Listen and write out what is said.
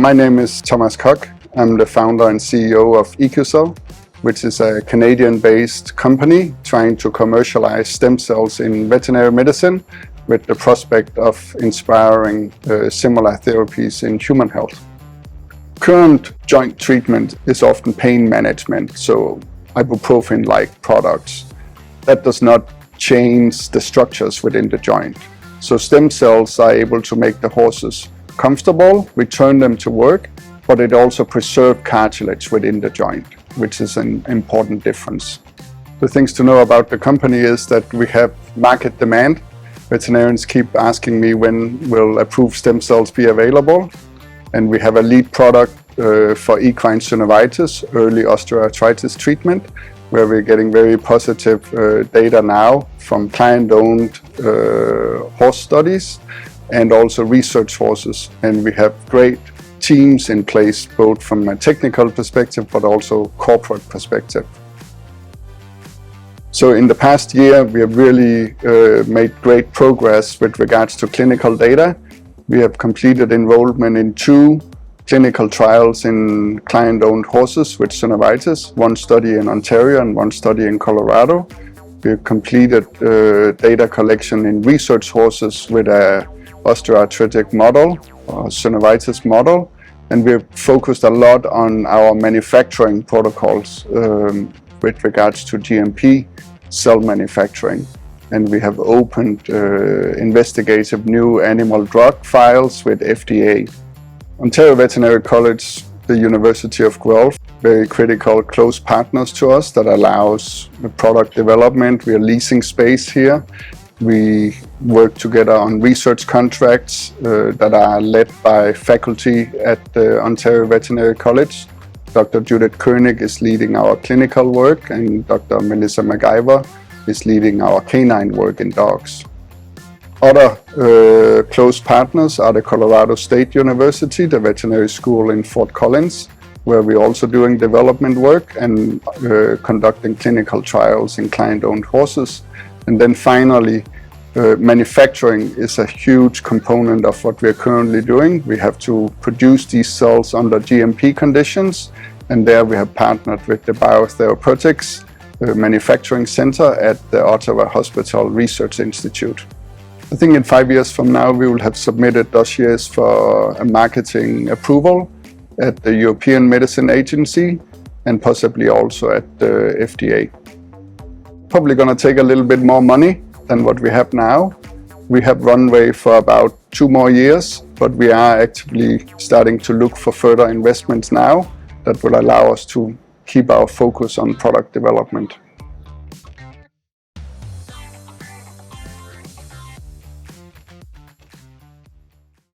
My name is Thomas Koch. I'm the founder and CEO of eQcell, which is a Canadian-based company trying to commercialize stem cells in veterinary medicine with the prospect of inspiring similar therapies in human health. Current joint treatment is often pain management, so ibuprofen-like products. That does not change the structures within the joint. So stem cells are able to make the horses comfortable, return them to work, but it also preserves cartilage within the joint, which is an important difference. The things to know about the company is that we have market demand. Veterinarians keep asking me when will approved stem cells be available. And we have a lead product for equine synovitis, early osteoarthritis treatment, where we're getting very positive data now from client-owned horse studies and also research horses. And we have great teams in place, both from a technical perspective, but also corporate perspective. So in the past year, we have really made great progress with regards to clinical data. We have completed enrollment in 2 clinical trials in client-owned horses with synovitis, one study in Ontario and one study in Colorado. We have completed data collection in research horses with a osteoarthritic model, or synovitis model, and we've focused a lot on our manufacturing protocols with regards to GMP cell manufacturing. And we have opened investigative new animal drug files with FDA. Ontario Veterinary College, the University of Guelph, very critical, close partners to us that allows the product development. We are leasing space here. We work together on research contracts that are led by faculty at the Ontario Veterinary College. Dr. Judith Koenig is leading our clinical work, and Dr. Melissa McIver is leading our canine work in dogs. Other close partners are the Colorado State University, the veterinary school in Fort Collins, where we're also doing development work and conducting clinical trials in client-owned horses. And then finally, manufacturing is a huge component of what we're currently doing. We have to produce these cells under GMP conditions, and there we have partnered with the therapeutics manufacturing center at the Ottawa Hospital Research Institute. I think in 5 years from now we will have submitted dossiers for a marketing approval at the European Medicine Agency and possibly also at the FDA. Probably going to take a little bit more money than what we have now. We have runway for about 2 more years, but we are actively starting to look for further investments now that will allow us to keep our focus on product development.